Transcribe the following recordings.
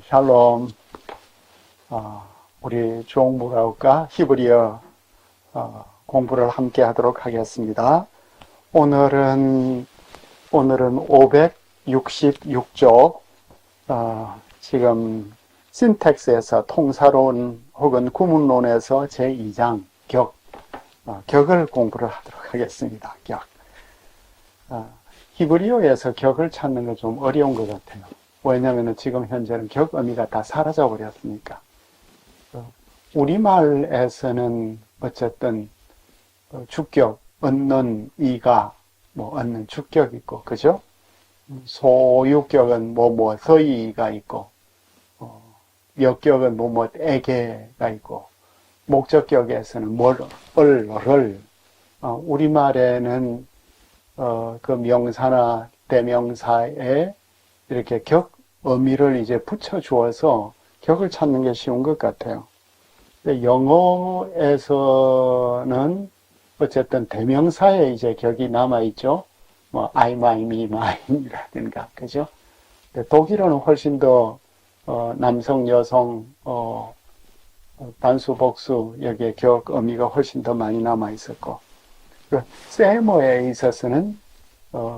샬롬. 우리 종무라우과 히브리어 공부를 함께 하도록 하겠습니다. 오늘은 566쪽, 지금 신텍스에서 통사론 혹은 구문론에서 제2장 격을 공부를 하도록 하겠습니다. 히브리어에서 격을 찾는 건 좀 어려운 것 같아요. 왜냐하면 지금 현재는 격 의미가 다 사라져 버렸으니까. 우리말에서는 어쨌든 주격, 얻는 이가 얻는 주격 있고, 그죠? 소유격은 서이가 있고, 역격은 에게가 있고, 목적격에서는 를. 우리말에는 그 명사나 대명사에 이렇게 격 의미를 이제 붙여 주어서 격을 찾는 게 쉬운 것 같아요. 근데 영어에서는 어쨌든 대명사에 이제 격이 남아있죠. I, my, me, mine이라든가, 그죠? 근데 독일어는 훨씬 더, 남성, 여성, 단수, 복수, 여기에 격 의미가 훨씬 더 많이 남아있었고, 세머에 있어서는,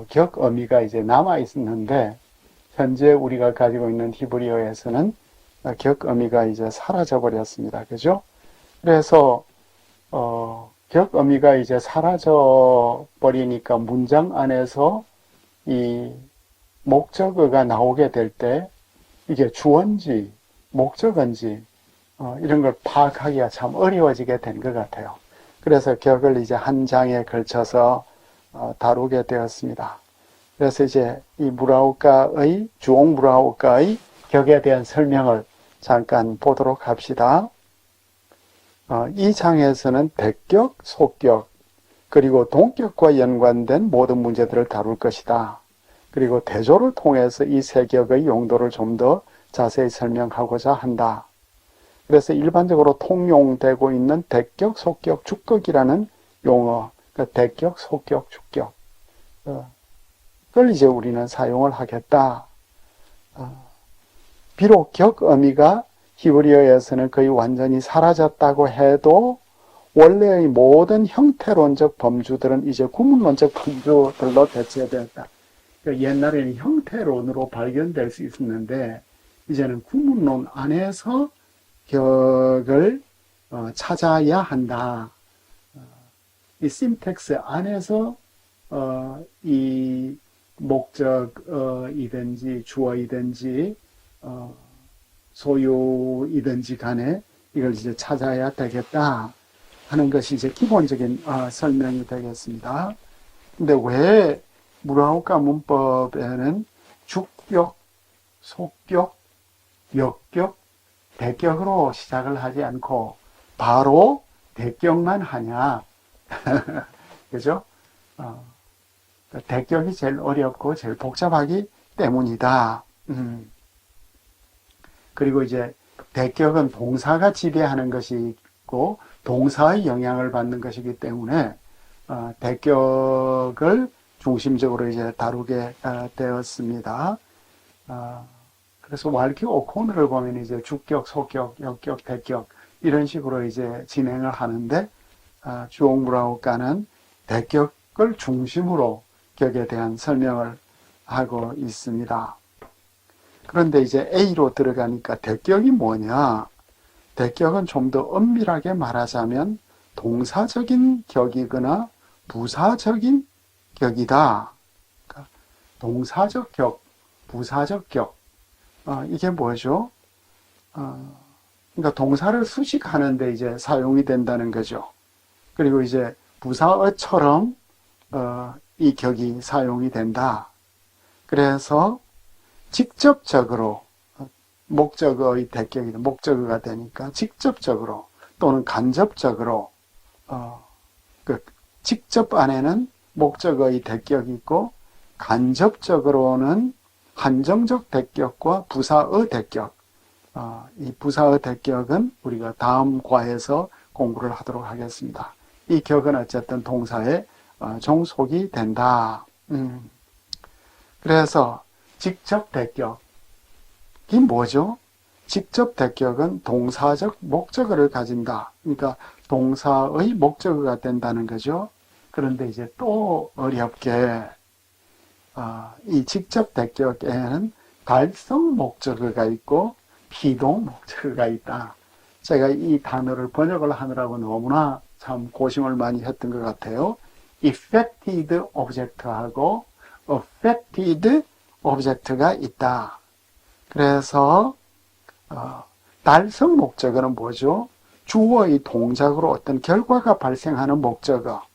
격 의미가 이제 남아있었는데, 현재 우리가 가지고 있는 히브리어에서는 격 의미가 이제 사라져 버렸습니다. 그죠? 그래서 격 의미가 이제 사라져 버리니까 문장 안에서 이 목적어가 나오게 될 때 이게 주어인지 목적어인지 이런 걸 파악하기가 참 어려워지게 된 것 같아요. 그래서 격을 이제 한 장에 걸쳐서 다루게 되었습니다. 그래서 이제 이 무라우카의 주옥 무라우카의 격에 대한 설명을 잠깐 보도록 합시다. 이 장에서는 대격, 소격, 그리고 동격과 연관된 모든 문제들을 다룰 것이다. 그리고 대조를 통해서 이 세 격의 용도를 좀 더 자세히 설명하고자 한다. 그래서 일반적으로 통용되고 있는 대격, 소격, 주격이라는 용어, 그러니까 대격, 소격, 주격, 그걸 이제 우리는 사용을 하겠다. 비록 격 의미가 히브리어에서는 거의 완전히 사라졌다고 해도 원래의 모든 형태론적 범주들은 이제 구문론적 범주들로 대체되었다. 그러니까 옛날에는 형태론으로 발견될 수 있었는데 이제는 구문론 안에서 격을 찾아야 한다. 이 심텍스 안에서 이 목적이든지 주어이든지 소유이든지 간에 이걸 이제 찾아야 되겠다 하는 것이 이제 기본적인 설명이 되겠습니다. 근데 왜 무라우카 문법에는 주격, 소격, 역격, 대격으로 시작을 하지 않고 바로 대격만 하냐? 그죠? 대격이 제일 어렵고 제일 복잡하기 때문이다. 그리고 이제 대격은 동사가 지배하는 것이고 동사의 영향을 받는 것이기 때문에 대격을 중심적으로 이제 다루게 되었습니다. 그래서 왈키 오코너를 보면 이제 주격, 소격, 역격, 대격 이런 식으로 이제 진행을 하는데 주옥 무라우카는 대격을 중심으로 격에 대한 설명을 하고 있습니다. 그런데 이제 A로 들어가니까 대격이 뭐냐? 대격은 좀 더 엄밀하게 말하자면 동사적인 격이거나 부사적인 격이다. 그러니까 동사적 격, 부사적 격. 이게 뭐죠? 그러니까 동사를 수식하는데 이제 사용이 된다는 거죠. 그리고 이제 부사어처럼 이 격이 사용이 된다. 그래서 직접적으로 목적어의 대격이 목적어가 되니까 직접적으로 또는 간접적으로 그 직접 안에는 목적어의 대격이 있고 간접적으로는 한정적 대격과 부사의 대격. 이 부사의 대격은 우리가 다음 과에서 공부를 하도록 하겠습니다. 이 격은 어쨌든 동사의 종속이 된다. 그래서 직접 대격이 뭐죠? 직접 대격은 동사적 목적어를 가진다. 그러니까 동사의 목적어가 된다는 거죠. 그런데 이제 또 어렵게 이 직접 대격에는 달성 목적어가 있고 비동 목적어가 있다. 제가 이 단어를 번역을 하느라고 너무나 참 고심을 많이 했던 것 같아요. affected object하고 affected object가 있다. 그래서 달성 목적어는 뭐죠? 주어의 동작으로 어떤 결과가 발생하는 목적어.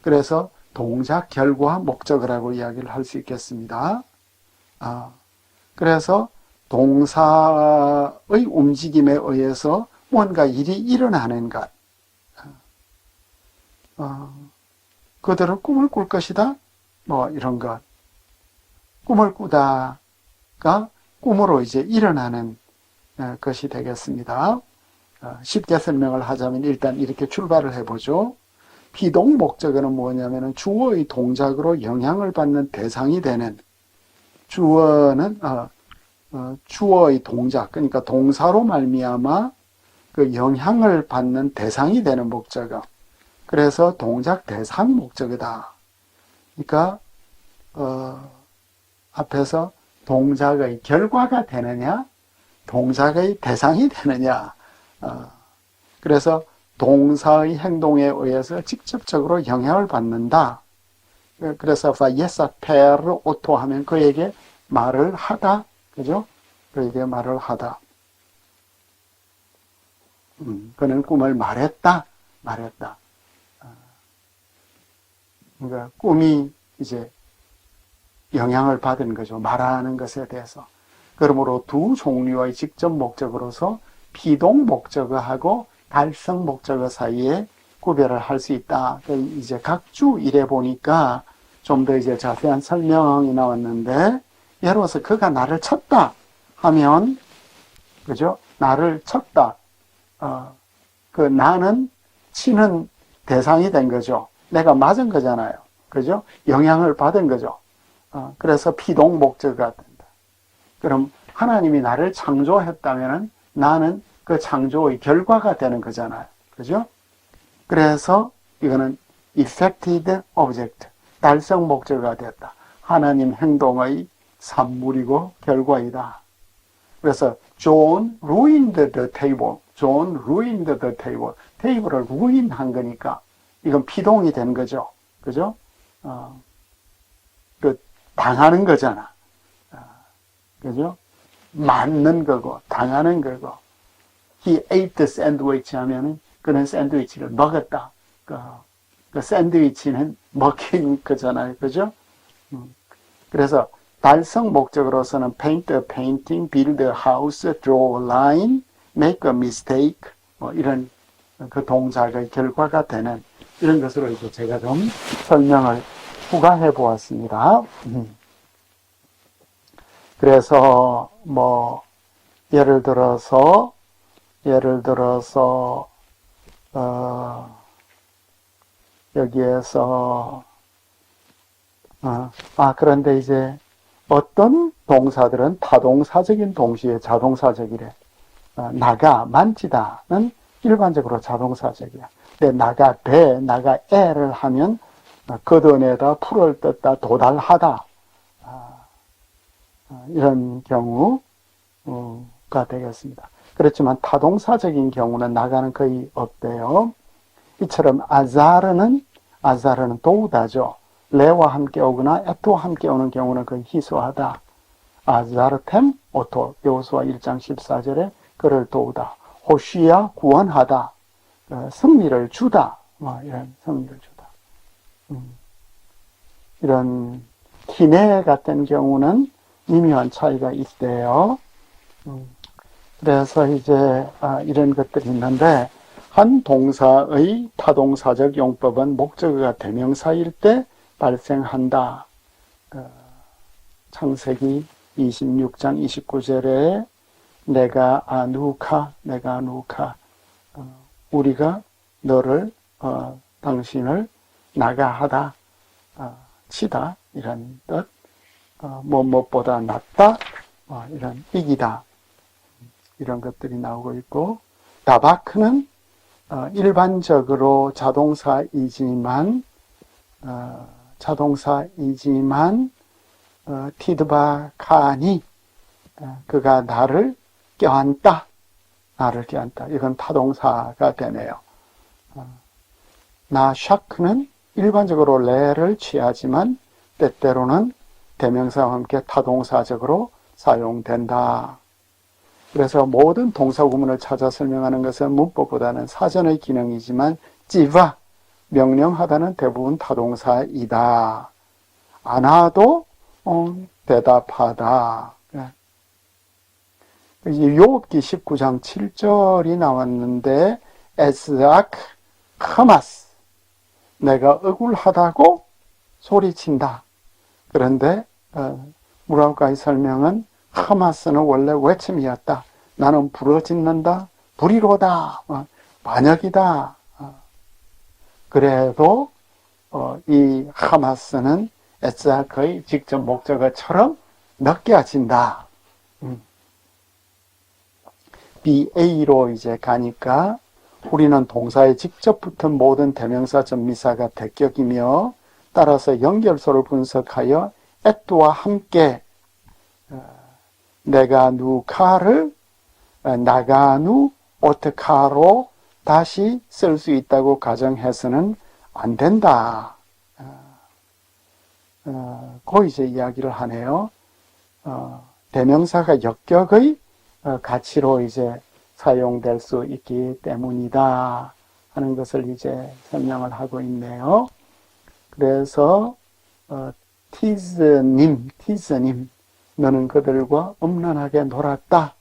그래서 동작 결과 목적어라고 이야기를 할 수 있겠습니다. 그래서 동사의 움직임에 의해서 뭔가 일이 일어나는 것. 그들은 꿈을 꿀 것이다. 뭐 이런 것. 꿈을 꾸다가 꿈으로 이제 일어나는 것이 되겠습니다. 쉽게 설명을 하자면 일단 이렇게 출발을 해보죠. 비동 목적어는 뭐냐면은 주어의 동작으로 영향을 받는 대상이 되는 주어는 주어의 동작, 그러니까 동사로 말미암아 그 영향을 받는 대상이 되는 목적어. 그래서 동작 대상 목적어다. 그러니까 앞에서 동작의 결과가 되느냐, 동작의 대상이 되느냐. 그래서 동사의 행동에 의해서 직접적으로 영향을 받는다. 그래서 yes, per, auto 하면 그에게 말을 하다. 그죠? 그에게 말을 하다. 그는 꿈을 말했다. 그러니까 꿈이 이제 영향을 받은 거죠. 말하는 것에 대해서. 그러므로 두 종류의 직접 목적으로서 비동 목적어하고 달성 목적어 사이에 구별을 할 수 있다. 이제 각주 일에 보니까 좀 더 이제 자세한 설명이 나왔는데, 예를 들어서 그가 나를 쳤다 하면, 그죠? 나를 쳤다. 그 나는 치는 대상이 된 거죠. 내가 맞은 거잖아요. 그죠? 영향을 받은 거죠. 그래서 비동 목적어가 된다. 그럼 하나님이 나를 창조했다면은 나는 그 창조의 결과가 되는 거잖아요. 그죠? 그래서 이거는 effected object, 달성 목적어가 됐다. 하나님 행동의 산물이고 결과이다. 그래서 John ruined the table. John ruined the table. 테이블을 ruin한 거니까 이건 피동이 된 거죠. 그죠? 그 당하는 거잖아. 그죠? 맞는 거고 당하는 거고. He ate the sandwich 하면은 그는 샌드위치를 먹었다. 그 샌드위치는 먹힌 거잖아요. 그죠? 그래서 달성 목적으로서는 paint a painting, build a house, draw a line, make a mistake, 뭐 이런 그 동작의 결과가 되는 이런 것으로 이제 제가 좀 설명을 부가해 보았습니다. 그래서 뭐 예를 들어서 여기에서 그런데 이제 어떤 동사들은 타동사적인 동시에 자동사적이래. 나가, 만지다는 일반적으로 자동사적이야. 근데 나가 배, 나가 애를 하면 걷어내다, 풀을 뜯다, 도달하다. 이런 경우가 되겠습니다. 그렇지만 타동사적인 경우는 나가는 거의 없대요. 이처럼 아자르는 도우다죠. 레와 함께 오거나 에토와 함께 오는 경우는 거의 희소하다. 아자르템 오토 여호수아 1장 14절에 그를 도우다. 호시야 구원하다. 승리를 주다. 이런 승리를 주다. 이런 기내 같은 경우는 미묘한 차이가 있대요. 그래서 이제 이런 것들이 있는데 한 동사의 타동사적 용법은 목적어가 대명사일 때 발생한다. 창세기 26장 29절에 내가 아누카 우리가 너를 당신을 나가하다 치다 이런 뜻 무엇보다 낫다 이런 이기다 이런 것들이 나오고 있고, 다바크는 일반적으로 자동사이지만 티드바카니 그가 나를 껴안다. 이건 타동사가 되네요. 나 샤크는 일반적으로 레를 취하지만 때때로는 대명사와 함께 타동사적으로 사용된다. 그래서 모든 동사 구문을 찾아 설명하는 것은 문법보다는 사전의 기능이지만 찌와 명령하다는 대부분 타동사이다. 안 와도 대답하다. 욥기 19장 7절이 나왔는데 에스악 하마스 내가 억울하다고 소리친다. 그런데 무라우카의 설명은 하마스는 원래 외침이었다. 나는 부러짓는다. 불의로다. 반역이다. 그래도 이 하마스는 에스악의 직접 목적어처럼 느껴진다. BA로 이제 가니까 우리는 동사에 직접 붙은 모든 대명사 전미사가 대격이며 따라서 연결소를 분석하여 at와 함께 내가 누카를 나가누 오트카로 다시 쓸 수 있다고 가정해서는 안 된다. 그 이제 이야기를 하네요. 대명사가 역격의 가치로 이제 사용될 수 있기 때문이다 하는 것을 이제 설명을 하고 있네요. 그래서 티즈님 너는 그들과 음란하게 놀았다.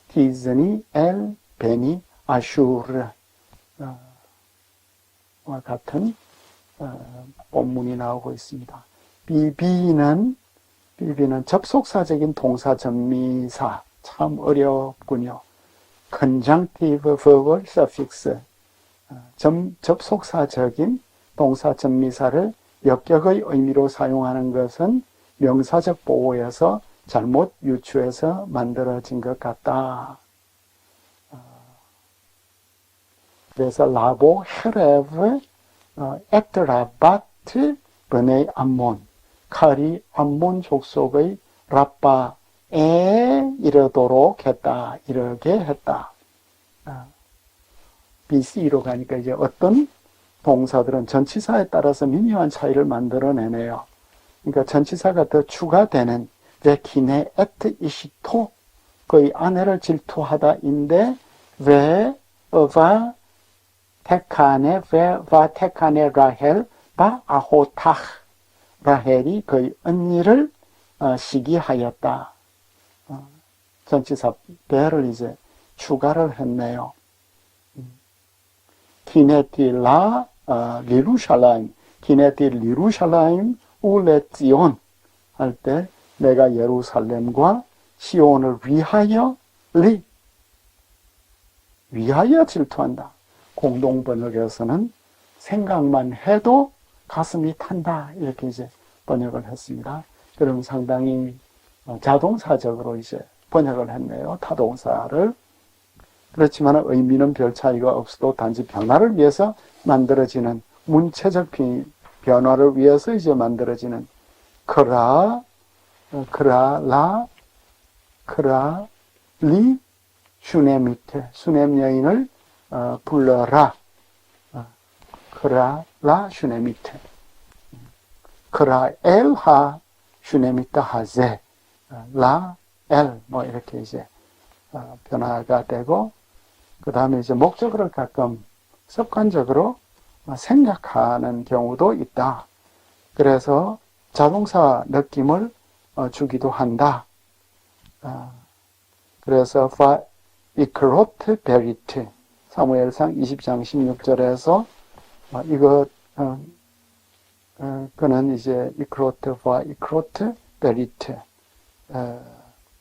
티즈니 엘 베니 아슈르 와 같은 본문이 나오고 있습니다. 비비는 접속사적인 동사 전미사 참 어렵군요. conjunctive verbal suffix 접속사적인 동사 전미사를 역격의 의미로 사용하는 것은 명사적 보호에서 잘못 유추해서 만들어진 것 같다. 그래서 라보 헤레브 에트라바트 버네이 암몬 칼이 암몬 족속의 라빠에 이르도록 했다. 이렇게 했다. BC로 가니까 이제 어떤 동사들은 전치사에 따라서 미묘한 차이를 만들어내네요. 그러니까 전치사가 더 추가되는 왜 기네 에트 이시토 그의 아내를 질투하다인데 왜 바 테카네 라헬 바 아호타 라헬이 그의 언니를 시기하였다. 전치사 배를 이제 추가를 했네요. 키네틸라 리루샬라임 울레지온 할 때 내가 예루살렘과 시온을 위하여 질투한다. 공동 번역에서는 생각만 해도 가슴이 탄다. 이렇게 이제 번역을 했습니다. 그럼 상당히 자동사적으로 이제 번역을 했네요. 타동사를. 그렇지만 의미는 별 차이가 없어도 단지 변화를 위해서 만들어지는 문체적 변화를 위해서 이제 만들어지는 크라리 슈네미테 수넴 여인을 불러라. 크라라 슈네미테 크라엘하 슈네미타 하제 라엘 뭐 이렇게 이제 변화가 되고 그 다음에 이제 목적어를 가끔 습관적으로 생략하는 경우도 있다. 그래서 자동사 느낌을 주기도 한다. 그래서 이크로트 베리트 사무엘상 20장 16절에서 이거 그는 이제 이크로트 베리트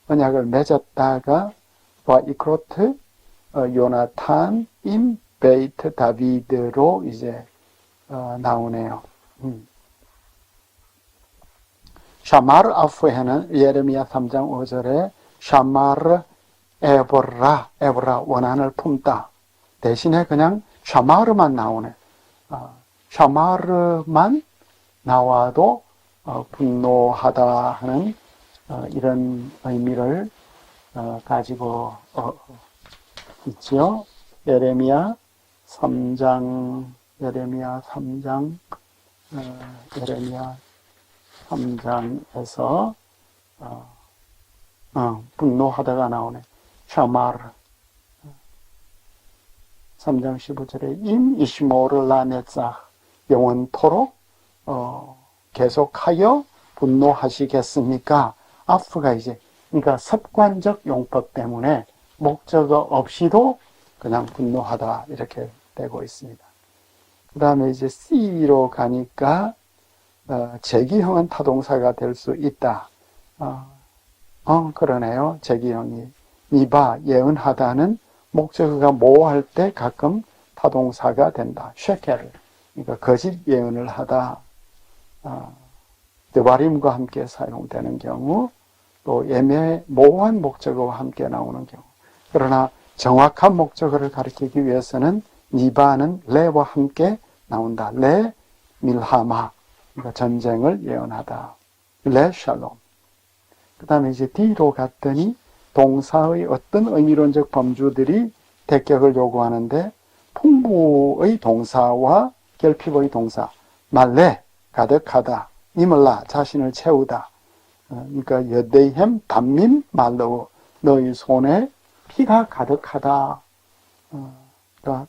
언약을 맺었다가 이크로트 요나탄 임 베이트 다비드로 이제 나오네요. 샤마르 아프헤는 예레미야 3장 5절에 샤마르 에보라, 원한을 품다. 대신에 그냥 샤마르만 나오네. 샤마르만 나와도 분노하다 하는 이런 의미를 가지고 있지요. 예레미야 3장, 예레미야 3장에서 분노하다가 나오네. 샤마르 3장 15절에 임 이시모르 라네자 영원토록 계속하여 분노하시겠습니까? 앞서가 이제 그러니까 습관적 용법 때문에 목적어 없이도 그냥 분노하다 이렇게 되고 있습니다. 그 다음에 이제 C로 가니까 제기형은 타동사가 될 수 있다. 그러네요. 제기형이 니바 예언하다는 목적어가 모호할 때 가끔 타동사가 된다. 쉐케르 그러니까 거짓 예언을 하다. 드바림과 함께 사용되는 경우 또 모호한 목적어와 함께 나오는 경우 그러나 정확한 목적어를 가리키기 위해서는 니바는 레와 함께 나온다. 레 밀하마 그러니까 전쟁을 예언하다. 레 샬롬 그 다음에 이제 D로 갔더니 동사의 어떤 의미론적 범주들이 대격을 요구하는데 풍부의 동사와 결핍의 동사 말레 가득하다 니멀라 자신을 채우다 그러니까 여데이햄 담밈 말로 너희 손에 피가 가득하다 그러니까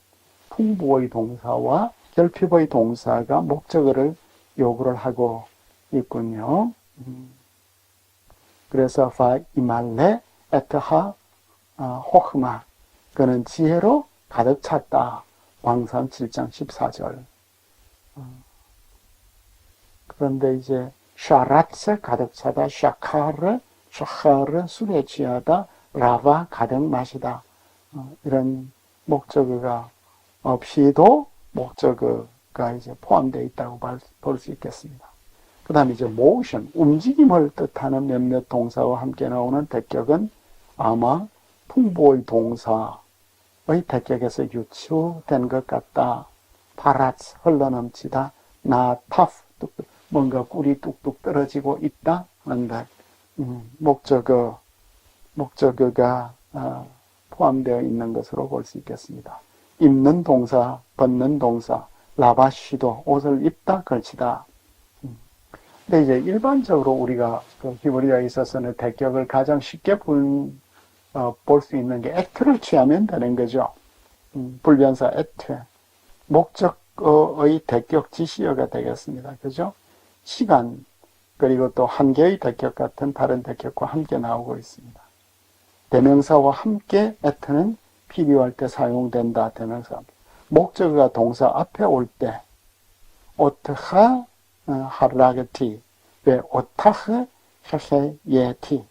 풍부의 동사와 결핍의 동사가 목적어를 요구를 하고 있군요. 그래서 파 이말레 에트하 호흐마 그는 지혜로 가득 찼다. 왕상 7장 14절 그런데 이제 샤라츠 가득 차다 샤카르 술에 취하다 라바 가득 마시다 이런 목적어가 없이도 목적어가 이제 포함되어 있다고 볼 수 있겠습니다. 그 다음에 이제 motion, 움직임을 뜻하는 몇몇 동사와 함께 나오는 대격은 아마 풍부의 동사의 대격에서 유추된 것 같다. 파라츠, 흘러넘치다. 나타프, 뭔가 꿀이 뚝뚝 떨어지고 있다. 하는데 목적어가 포함되어 있는 것으로 볼 수 있겠습니다. 입는 동사, 벗는 동사, 라바시도 옷을 입다, 걸치다. 근데 이제 일반적으로 우리가 그 히브리어에 있어서는 대격을 가장 쉽게 볼 수 있는 게 액트를 취하면 되는 거죠. 불변사 액트. 목적어의 대격 지시어가 되겠습니다. 그죠? 시간, 그리고 또 한 개의 대격 같은 다른 대격과 함께 나오고 있습니다. 대명사와 함께 액트는 필요할 때 사용된다. 대명사. 목적어가 동사 앞에 올 때, 오트하 하라게티, 왜 오타흐 헤헤예티,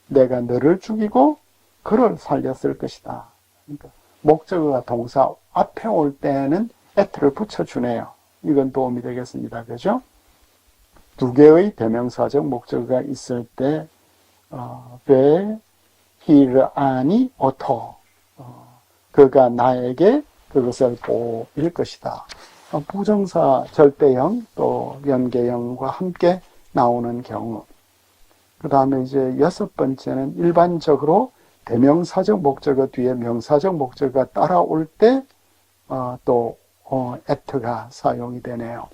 내가 너를 죽이고 그를 살렸을 것이다. 그러니까 목적어가 동사 앞에 올 때는 에트를 붙여주네요. 이건 도움이 되겠습니다. 그죠? 두 개의 대명사적 목적어가 있을 때, 왜 히르아니 오토, 그가 나에게 그것을 보일 것이다. 부정사 절대형 또 연계형과 함께 나오는 경우. 그 다음에 이제 6번째는 일반적으로 대명사적 목적어 뒤에 명사적 목적어가 따라올 때 또 at가 사용이 되네요.